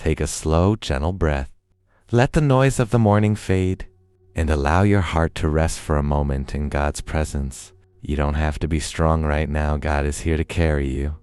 take a slow, gentle breath. Let the noise of the morning fade and allow your heart to rest for a moment in God's presence. You don't have to be strong right now. God is here to carry you.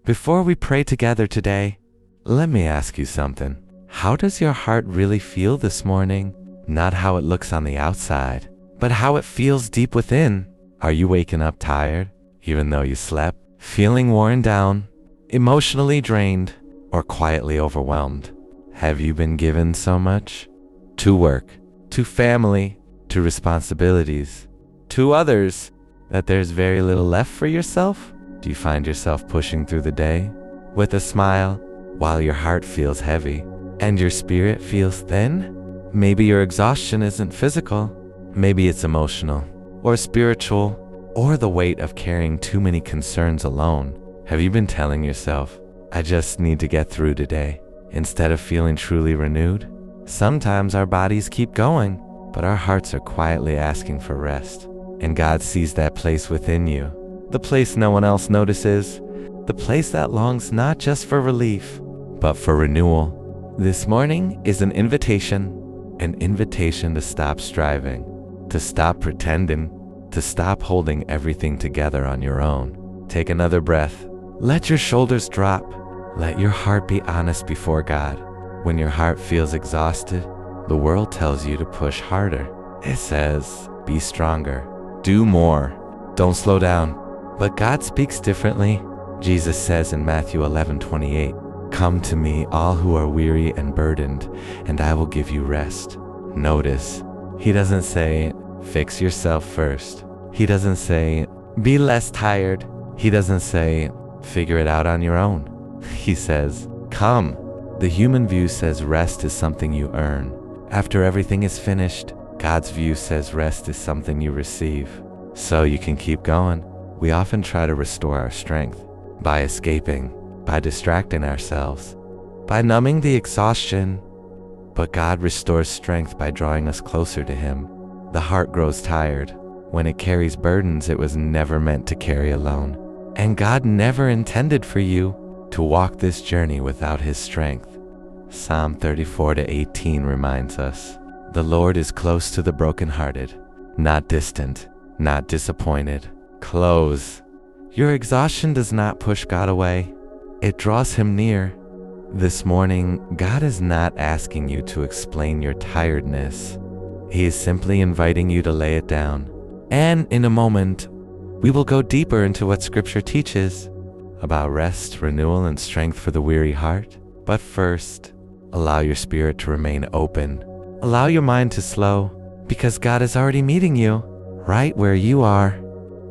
Before we pray together today, let me ask you something. How does your heart really feel this morning? Not how it looks on the outside, but how it feels deep within. Are you waking up tired, even though you slept? Feeling worn down, emotionally drained, or quietly overwhelmed? Have you been given so much? To work, to family, to responsibilities, to others, that there's very little left for yourself? Do you find yourself pushing through the day with a smile while your heart feels heavy and your spirit feels thin? Maybe your exhaustion isn't physical. Maybe it's emotional or spiritual, or the weight of carrying too many concerns alone. Have you been telling yourself, I just need to get through today, instead of feeling truly renewed? Sometimes our bodies keep going, but our hearts are quietly asking for rest. And God sees that place within you, the place no one else notices, the place that longs not just for relief, but for renewal. This morning is an invitation to stop striving, to stop pretending, to stop holding everything together on your own. Take another breath. Let your shoulders drop. Let your heart be honest before God. When your heart feels exhausted, the world tells you to push harder. It says, be stronger, do more, don't slow down. But God speaks differently. Jesus says in Matthew 11:28, come to me, all who are weary and burdened, and I will give you rest. Notice, he doesn't say, fix yourself first. He doesn't say, be less tired. He doesn't say, figure it out on your own. He says, come. The human view says rest is something you earn. After everything is finished, God's view says rest is something you receive. So you can keep going. We often try to restore our strength by escaping, by distracting ourselves, by numbing the exhaustion. But God restores strength by drawing us closer to Him. The heart grows tired when it carries burdens it was never meant to carry alone. And God never intended for you to walk this journey without His strength. Psalm 34:18 reminds us, the Lord is close to the brokenhearted, not distant, not disappointed, close. Your exhaustion does not push God away. It draws Him near. This morning, God is not asking you to explain your tiredness. He is simply inviting you to lay it down. And in a moment, we will go deeper into what Scripture teaches about rest, renewal, and strength for the weary heart. But first, allow your spirit to remain open. Allow your mind to slow, because God is already meeting you right where you are.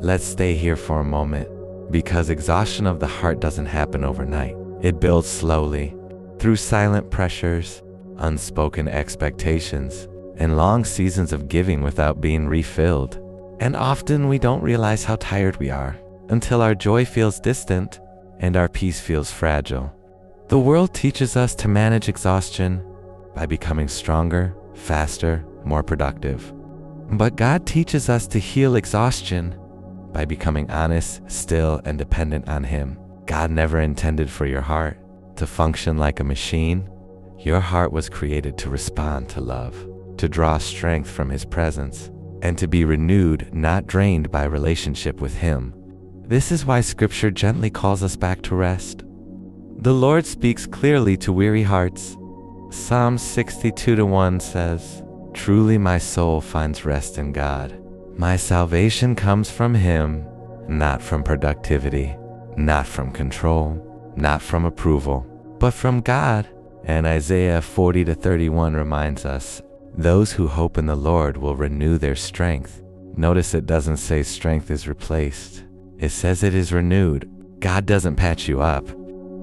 Let's stay here for a moment, because exhaustion of the heart doesn't happen overnight. It builds slowly, through silent pressures, unspoken expectations, and long seasons of giving without being refilled. And often we don't realize how tired we are until our joy feels distant and our peace feels fragile. The world teaches us to manage exhaustion by becoming stronger, faster, more productive. But God teaches us to heal exhaustion by becoming honest, still, and dependent on Him. God never intended for your heart to function like a machine. Your heart was created to respond to love, to draw strength from His presence, and to be renewed, not drained by relationship with Him. This is why Scripture gently calls us back to rest. The Lord speaks clearly to weary hearts. Psalm 62:1 says, truly my soul finds rest in God. My salvation comes from Him, not from productivity, not from control, not from approval, but from God. And Isaiah 40:31 reminds us, those who hope in the Lord will renew their strength. Notice it doesn't say strength is replaced. It says it is renewed. God doesn't patch you up.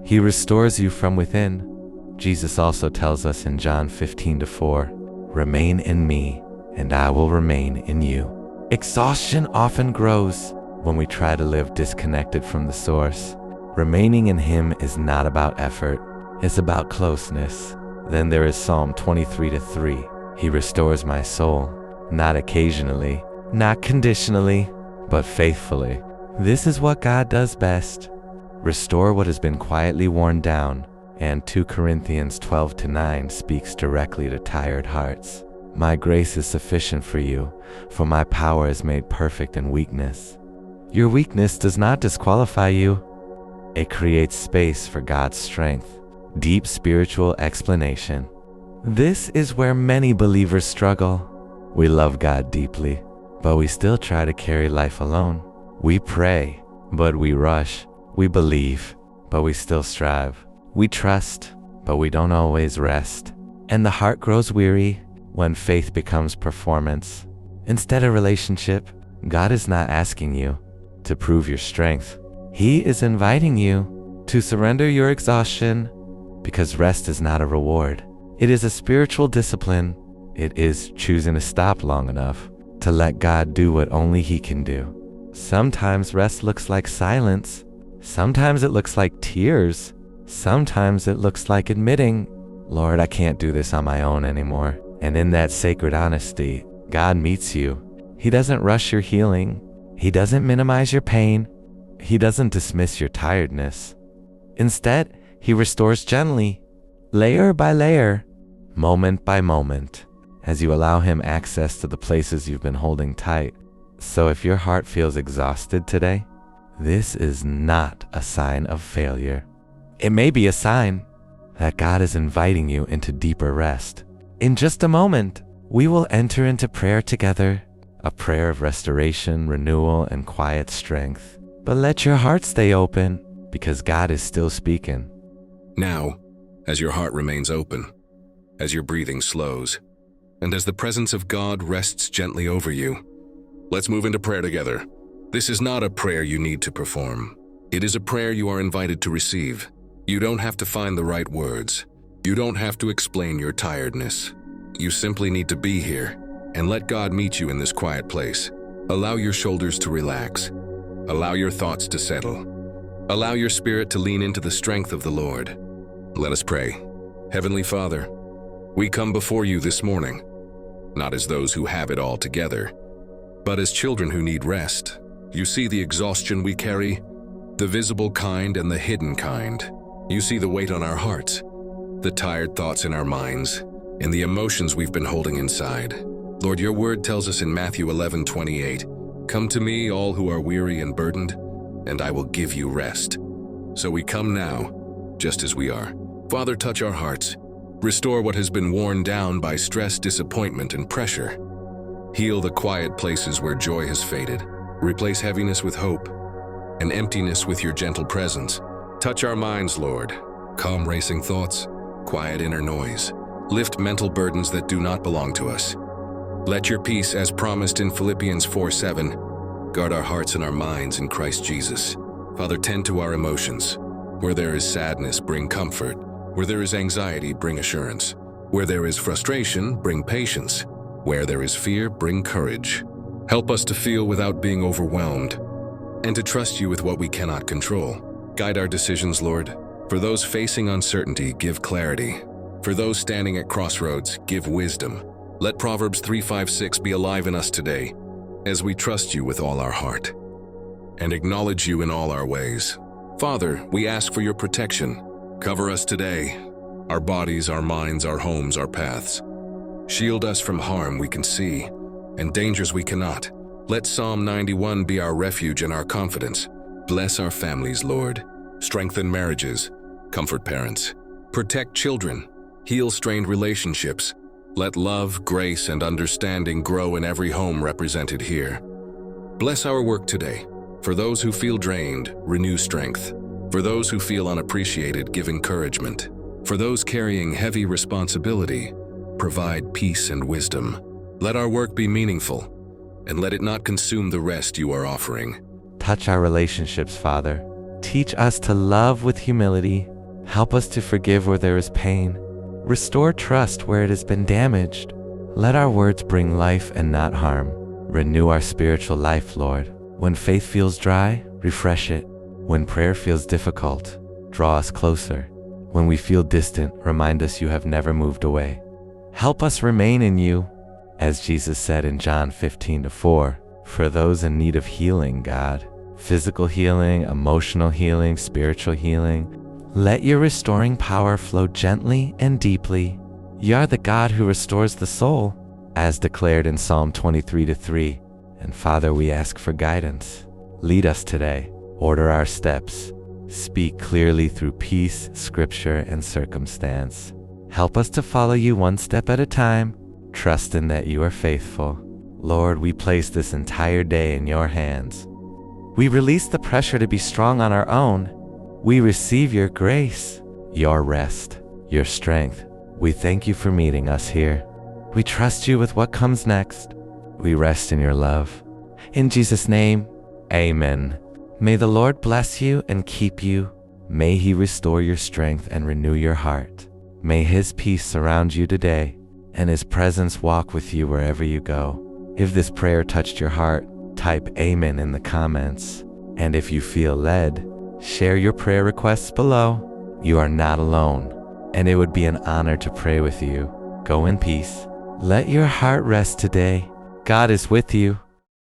He restores you from within. Jesus also tells us in John 15:4, remain in me, and I will remain in you. Exhaustion often grows when we try to live disconnected from the source. Remaining in Him is not about effort. It's about closeness. Then there is Psalm 23:3. He restores my soul, not occasionally, not conditionally, but faithfully. This is what God does best. Restore what has been quietly worn down And 2 Corinthians 12-9 speaks directly to tired hearts. My grace is sufficient for you, for my power is made perfect in weakness. Your weakness does not disqualify you. It creates space for God's strength. Deep spiritual explanation. This is where many believers struggle. We love God deeply, but we still try to carry life alone. We pray, but we rush. We believe, but we still strive. We trust, but we don't always rest. And the heart grows weary when faith becomes performance instead of relationship. God is not asking you to prove your strength. He is inviting you to surrender your exhaustion, because rest is not a reward. It is a spiritual discipline. It is choosing to stop long enough to let God do what only He can do. Sometimes rest looks like silence. Sometimes it looks like tears. Sometimes it looks like admitting, Lord, I can't do this on my own anymore. And in that sacred honesty, God meets you. He doesn't rush your healing. He doesn't minimize your pain. He doesn't dismiss your tiredness. Instead, He restores gently, layer by layer, moment by moment, as you allow Him access to the places you've been holding tight. So if your heart feels exhausted today, this is not a sign of failure. It may be a sign that God is inviting you into deeper rest. In just a moment, we will enter into prayer together, a prayer of restoration, renewal, and quiet strength. But let your heart stay open, because God is still speaking. Now, as your heart remains open, as your breathing slows, and as the presence of God rests gently over you, let's move into prayer together. This is not a prayer you need to perform. It is a prayer you are invited to receive. You don't have to find the right words. You don't have to explain your tiredness. You simply need to be here and let God meet you in this quiet place. Allow your shoulders to relax. Allow your thoughts to settle. Allow your spirit to lean into the strength of the Lord. Let us pray. Heavenly Father, we come before you this morning, not as those who have it all together, but as children who need rest. You see the exhaustion we carry, the visible kind and the hidden kind. You see the weight on our hearts, the tired thoughts in our minds, and the emotions we've been holding inside. Lord, your word tells us in Matthew 11:28, "Come to me, all who are weary and burdened, and I will give you rest." So we come now, just as we are. Father, touch our hearts. Restore what has been worn down by stress, disappointment, and pressure. Heal the quiet places where joy has faded. Replace heaviness with hope, and emptiness with your gentle presence. Touch our minds, Lord. Calm racing thoughts, quiet inner noise. Lift mental burdens that do not belong to us. Let your peace, as promised in Philippians 4:7, guard our hearts and our minds in Christ Jesus. Father, tend to our emotions. Where there is sadness, bring comfort. Where there is anxiety, bring assurance. Where there is frustration, bring patience. Where there is fear, bring courage. Help us to feel without being overwhelmed, and to trust you with what we cannot control. Guide our decisions, Lord. For those facing uncertainty, give clarity. For those standing at crossroads, give wisdom. Let Proverbs 3:5-6 be alive in us today, as we trust you with all our heart, and acknowledge you in all our ways. Father, we ask for your protection. Cover us today, our bodies, our minds, our homes, our paths. Shield us from harm we can see, and dangers we cannot. Let Psalm 91 be our refuge and our confidence. Bless our families, Lord. Strengthen marriages. Comfort parents. Protect children. Heal strained relationships. Let love, grace, and understanding grow in every home represented here. Bless our work today. For those who feel drained, renew strength. For those who feel unappreciated, give encouragement. For those carrying heavy responsibility, provide peace and wisdom. Let our work be meaningful, and let it not consume the rest you are offering. Touch our relationships, Father. Teach us to love with humility. Help us to forgive where there is pain. Restore trust where it has been damaged. Let our words bring life and not harm. Renew our spiritual life, Lord. When faith feels dry, refresh it. When prayer feels difficult, draw us closer. When we feel distant, remind us you have never moved away. Help us remain in you, as Jesus said in John 15:4, for those in need of healing, God. Physical healing, emotional healing, spiritual healing. Let your restoring power flow gently and deeply. You are the God who restores the soul, as declared in Psalm 23:3. And Father, we ask for guidance. Lead us today. Order our steps. Speak clearly through peace, scripture, and circumstance. Help us to follow you one step at a time, trusting that you are faithful. Lord, we place this entire day in your hands. We release the pressure to be strong on our own. We receive your grace, your rest, your strength. We thank you for meeting us here. We trust you with what comes next. We rest in your love. In Jesus' name, amen. May the Lord bless you and keep you. May he restore your strength and renew your heart. May his peace surround you today, and his presence walk with you wherever you go. If this prayer touched your heart, type amen in the comments. And if you feel led, share your prayer requests below. You are not alone, and it would be an honor to pray with you. Go in peace. Let your heart rest today. God is with you.